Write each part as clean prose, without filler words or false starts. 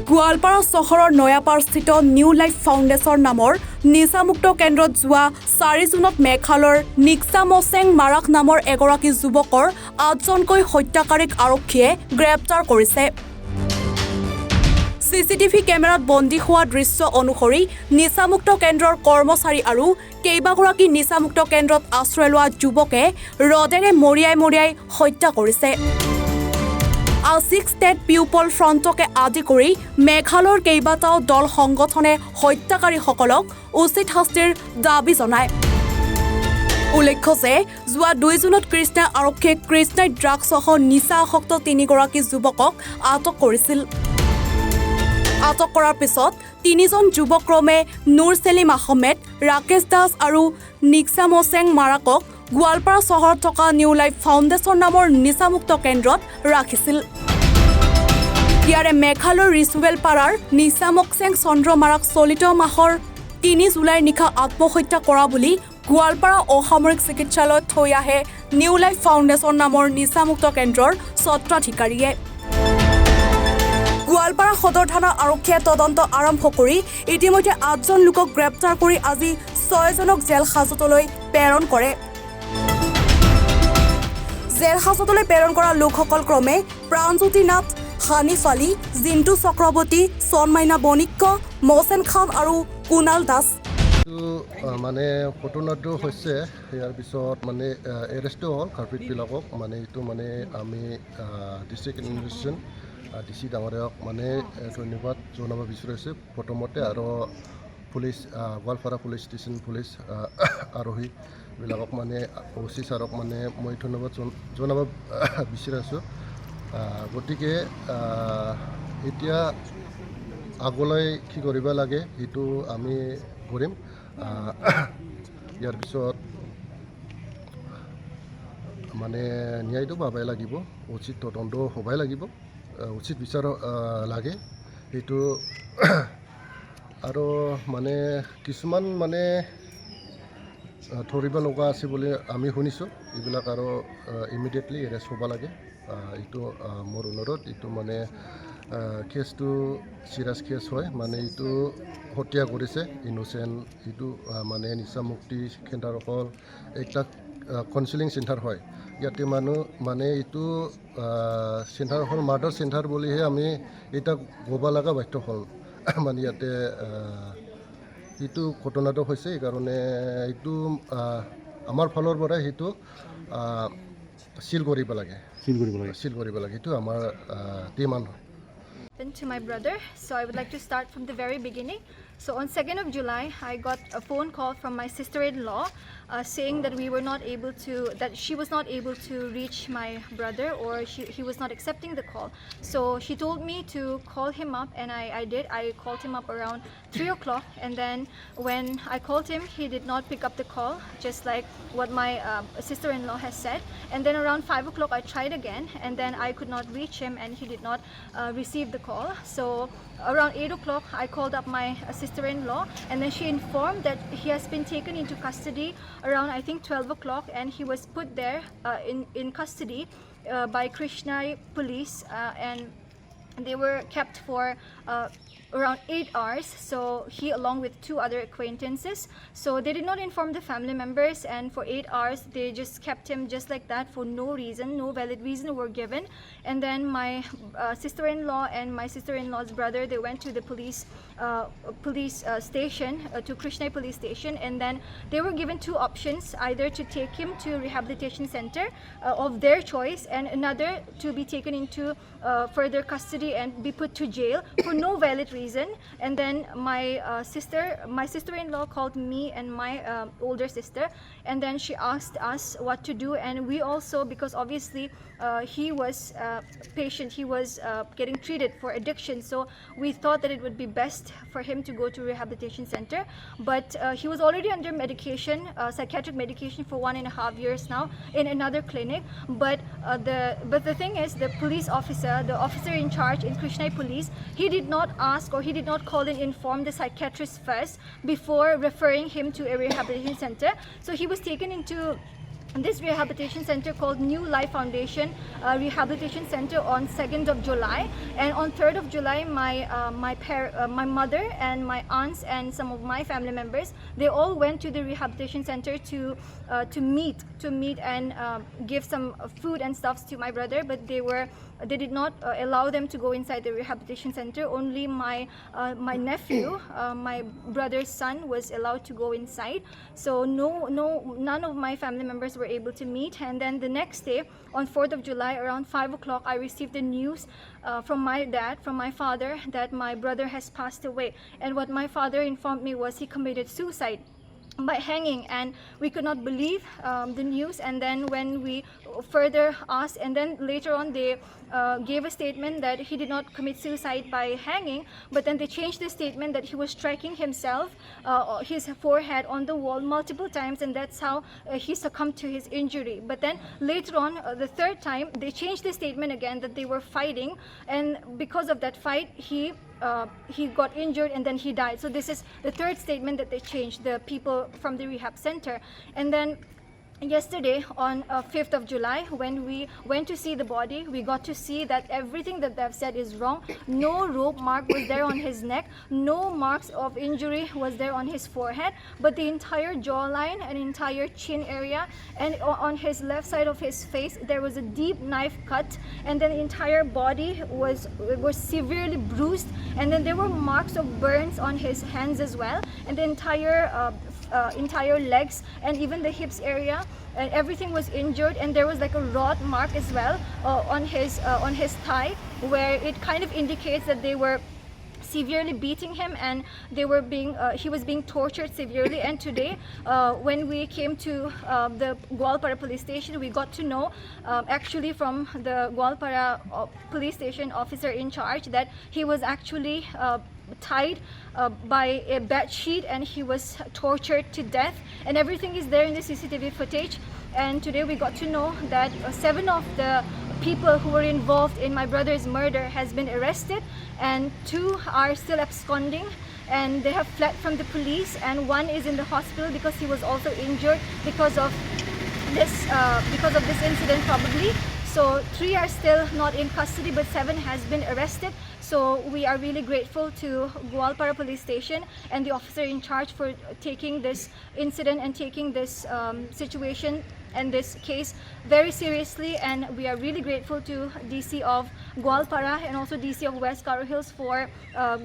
গোৱালপাৰা চহৰৰ নয়াপাৰস্থিত new life foundation নামৰ নিচামুক্ত কেন্দ্ৰত যোৱা 4 জুনত মেঘালয়ৰ নিক্সা মচেং মাৰাক নামৰ এগৰাকী যুৱকৰ 8জনকৈ হত্যাকাৰীক আৰক্ষীয়ে গ্ৰেপ্তাৰ কৰিছে। CCTV কেমেৰাত বন্দী হোৱা দৃশ্য অনুসৰি নিচামুক্ত কেন্দ্ৰৰ কৰ্মচাৰী আৰু কেইবাগৰাকী নিচামুক্ত কেন্দ্ৰত আশ্ৰয় লোৱা যুৱকে ৰদেৰে মৰিয়াই হত্যা কৰিছে। আছিক ষ্টেট পিউপল ফ্ৰণ্টকে আদি কৰি মেঘালয়ৰ কেইবাটাও দল সংগঠনে হত্যাকাৰীসকলক উচিত শাস্তিৰ দাবী জনায়। উল্লেখ্য যে যোৱা 2 জুনত কৃষ্ণা আৰক্ষীয়ে কৃষ্ণাই ড্ৰাগছসহ নিচা আসক্ত 3গৰাকী যুৱকক আটক কৰিছিল। আটক কৰাৰ পিছত 3জন যুৱক ক্ৰমে নুৰ চেলিম আহমেদ, ৰাকেশ দাস আৰু নিক্সা মচেং মাৰাকক গোৱালপাৰা চহৰত থকা নিউ লাইফ ফাউণ্ডেশ্যন নামৰ নিচামুক্ত কেন্দ্ৰত ৰাখিছিল। ইয়াৰে মেঘালয়ৰ ৰিচুৱেল পাৰাৰ নিচা মচেং চন্দ্ৰ মাৰাক চলিত মাহৰ 3 জুলাইৰ নিশা আত্মহত্যা কৰা বুলি গোৱালপাৰা অসামৰিক চিকিৎসালয়ত থৈ আহে নিউ লাইফ ফাউণ্ডেশ্যন নামৰ নিচামুক্ত কেন্দ্ৰৰ স্বত্বাধিকাৰীয়ে। গোৱালপাৰা সদৰ থানা আৰক্ষীয়ে তদন্ত আৰম্ভ কৰি ইতিমধ্যে 8জন লোকক গ্ৰেপ্তাৰ কৰি আজি 6জনক জেল হাজতলৈ প্ৰেৰণ কৰে। জেল হাজতলৈ প্ৰেৰণ কৰা লোকসকল ক্ৰমে প্ৰাণজ্যোতি নাথ, হানিফ আলী, জিন্তু চক্ৰৱৰ্তী, চনমাইনা বণিক্য, মহচেন খান আৰু কুণাল দাস। মানে ঘটনাটো হৈছে ইয়াৰ পিছত মানে এৰেষ্টো হ'ল কাৰ্পিটবিলাকক মানে এইটো মানে আমি ডিষ্ট্ৰিক্ট ইনভেষ্টিগেশ্যন DC ডাঙৰীয়াক মানে ধন্যবাদ জনাব বিচাৰিছোঁ প্ৰথমতে, আৰু police Goalpara police station police আৰোহীবিলাকক মানে OC ছাৰক মানে মই ধন্যবাদ জনাব বিচাৰিছোঁ। গতিকে এতিয়া আগলৈ কি কৰিব লাগে সেইটো আমি কৰিম। ইয়াৰ পিছত মানে ন্যায়টো পাবই লাগিব, উচিত তদন্ত হ'বই লাগিব, উচিত বিচাৰ লাগে সেইটো। আৰু মানে কিছুমান মানে ধৰিব লগা আছে বুলি আমি শুনিছোঁ, এইবিলাক আৰু ইমিডিয়েটলি এৰেষ্ট হ'ব লাগে। এইটো মোৰ অনুৰোধ। এইটো মানে কেছটো চিৰিয়াছ কেছ হয়, মানে এইটো হত্যা কৰিছে ইন'চেণ্ট। এইটো মানে নিচামুক্তি কেন্দ্ৰ অকল একটা কাউন্সিলিং চেণ্টাৰ হয়। ইয়াতে মানুহ মানে এইটো চেণ্টাৰ হ'ল মাৰ্ডাৰ চেণ্টাৰ বুলিহে আমি এতিয়া ক'ব লগা বাধ্য হ'ল। মানে ইয়াতে এইটো ঘটনাটো হৈছে, সেইকাৰণে এইটো আমাৰ ফালৰ পৰা সেইটো চিল কৰিব লাগে, চিল কৰিব লাগে। এইটো আমাৰ ডিমাণ্ড হয়। To my brother, so I would like to start from the very beginning. So on 2nd of July, I got a phone call from my sister-in-law saying that that she was not able to reach my brother, or he was not accepting the call. So she told me to call him up, and I did. I called him up around 3 o'clock, and then when I called him, he did not pick up the call, just like what my sister-in-law has said. And then around 5 o'clock, I tried again, and then I could not reach him, and he did not receive the call. So around 8 o'clock, I called up my sister-in-law, and then she informed that he has been taken into custody around, I think, 12 o'clock, and he was put there in custody by Krishna police, and they were kept for around 8 hours. So he, along with 2 other acquaintances, so they did not inform the family members, and for 8 hours they just kept him just like that for no reason. No valid reason were given. And then my sister-in-law and my sister-in-law's brother, they went to the police station, to Krishna police station, and then they were given 2 options: either to take him to rehabilitation center of their choice, and another to be taken into further custody and be put to jail for no valid reason. And then my sister-in-law called me and my older sister, and then she asked us what to do. And we also, because obviously he was patient, he was getting treated for addiction, so we thought that it would be best for him to go to rehabilitation center. But he was already under medication, psychiatric medication, for 1.5 years now in another clinic. But the thing is, the police officer, the officer in charge in Krishna police, he did not ask, or he did not call and inform the psychiatrist first before referring him to a rehabilitation center. So he was taken into this rehabilitation center called New Life Foundation Rehabilitation Center on 2nd of July, and on 3rd of July my mother and my aunts and some of my family members, they all went to the rehabilitation center to meet and give some food and stuff to my brother, but they did not allow them to go inside the rehabilitation center. Only my nephew, my brother's son, was allowed to go inside. So none of my family members were able to meet. And then the next day, on 4th of July, around 5 o'clock, I received the news from my father, that my brother has passed away. And what my father informed me was he committed suicide by hanging, and we could not believe the news. And then when we further asked, and then later on they gave a statement that he did not commit suicide by hanging, but then they changed the statement that he was striking himself, his forehead on the wall multiple times, and that's how he succumbed to his injury. But then later on, the third time, they changed the statement again that they were fighting, and because of that fight, he got injured and then he died. So this is the third statement that they changed, the people from the rehab center. And then yesterday, on 5th of July, when we went to see the body, we got to see that everything that they've said is wrong. No rope mark was there on his neck, no marks of injury was there on his forehead, but the entire jawline and entire chin area, and on his left side of his face, there was a deep knife cut, and then the entire body was severely bruised, and then there were marks of burns on his hands as well, and the entire legs and even the hips area, and everything was injured. And there was like a rod mark as well on his thigh, where it kind of indicates that they were severely beating him, and he was being tortured severely. And today, when we came to the Gwalpara police station, we got to know actually from the Gwalpara police station officer in charge that he was actually tied by a bed sheet, and he was tortured to death, and everything is there in the CCTV footage. And today we got to know that 7 of the people who were involved in my brother's murder has been arrested, and 2 are still absconding, and they have fled from the police, and 1 is in the hospital because he was also injured because of this incident probably. So 3 are still not in custody, but 7 has been arrested. So we are really grateful to Gwalpara police station and the officer in charge for taking this incident and taking this situation and this case very seriously. And we are really grateful to DC of Gwalpara and also DC of West Garo Hills for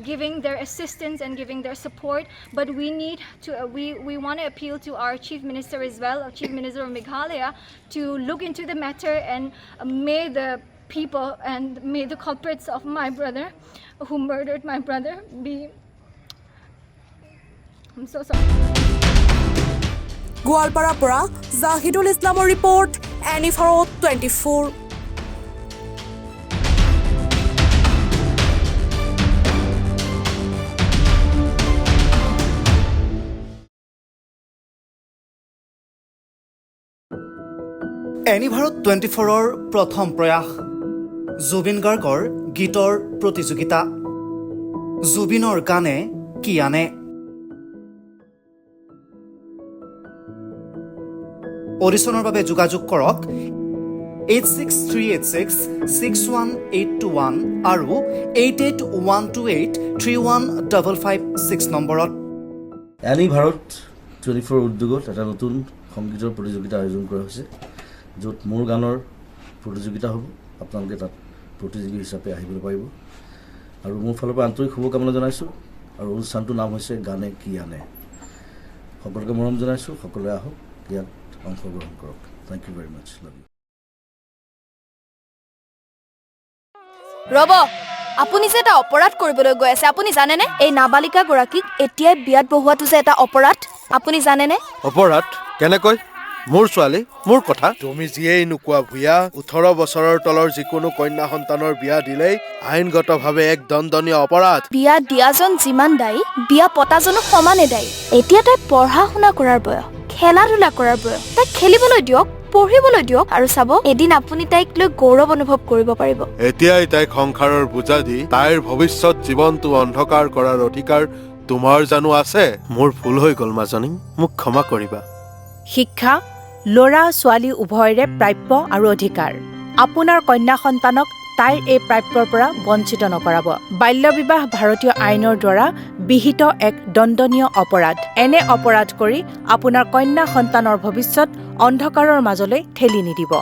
giving their assistance and giving their support. But we need to, we want to appeal to our Chief Minister as well, our Chief Minister of Meghalaya, to look into the matter, and may the people and may the culprits of my brother who murdered my brother be... I'm so sorry. গোৱালপাৰাৰ পৰা জাহিদুল ইছলামৰ report, এনিভাৰত 24। এনিভাৰত 24ৰ প্ৰথম প্ৰয়াস, জুবিন গাৰ্গৰ গীতৰ প্ৰতিযোগিতা। জুবিনৰ গানে কি আনে? অডিশ্যনৰ বাবে যোগাযোগ কৰক 8638661821 আৰু 8812831556 নম্বৰত। এনিভাৰত 24 উদ্যোগত এটা নতুন সংগীতৰ প্ৰতিযোগিতা আয়োজন কৰা হৈছে, য'ত মোৰ গানৰ প্ৰতিযোগিতা হ'ব। আপোনালোকে তাত প্ৰতিযোগী হিচাপে আহিবলৈ পাৰিব, আৰু মোৰ ফালৰ পৰা আন্তৰিক শুভকামনা জনাইছোঁ। আৰু অনুষ্ঠানটোৰ নাম হৈছে গানে কি আনে। সকলোকে মৰম জনাইছোঁ, সকলোৱে আহক, ইয়াত অংশগ্ৰহণ কৰক। Thank you very much, love you. ৰব, আপুনি যে এটা অপৰাধ কৰিবলৈ গৈ আছে, আপুনি জানেনে? এই নাবালিকা গৰাকীক এতিয়াই বিয়াত বহোৱাটো যে এটা অপৰাধ, আপুনি জানেনে? অপৰাধ কেনেকৈ? মোৰ ছোৱালী, মোৰ কথা। তুমি যিয়েই নোকোৱা ভূঞা, 18 বছৰৰ তলৰ যিকোনো কন্যা সন্তানৰ বিয়া দিলেই আইনগতভাৱে এক দণ্ডনীয় অপৰাধ। বিয়া দিয়াজন যিমান দায়ী, বিয়া পতাজনো সমানে দায়ী। এতিয়া তাই পঢ়া শুনা কৰাৰ বয়স, খেলা ধূলা কৰাৰ বয়স। তাইক খেলিবলৈ দিয়ক, পঢ়িবলৈ দিয়ক, আৰু চাব এদিন আপুনি তাইক লৈ গৌৰৱ অনুভৱ কৰিব পাৰিব। এতিয়াই তাইক সংসাৰৰ বোজা দি তাইৰ ভৱিষ্যত জীৱনটো অন্ধকাৰ কৰাৰ অধিকাৰ তোমাৰ জানো আছে? মোৰ ভুল হৈ গ'ল মাজনী, মোক ক্ষমা কৰিবা। শিক্ষা, ল'ৰা ছোৱালী উভয়ৰে প্ৰাপ্য আৰু অধিকাৰ। আপোনাৰ কন্যা সন্তানক তাইৰ এই প্ৰাপ্যৰ পৰা বঞ্চিত নকৰাব। বাল্য বিবাহ ভাৰতীয় আইনৰ দ্বাৰা বিহিত এক দণ্ডনীয় অপৰাধ। এনে অপৰাধ কৰি আপোনাৰ কন্যা সন্তানৰ ভৱিষ্যত অন্ধকাৰৰ মাজলৈ ঠেলি নিদিব।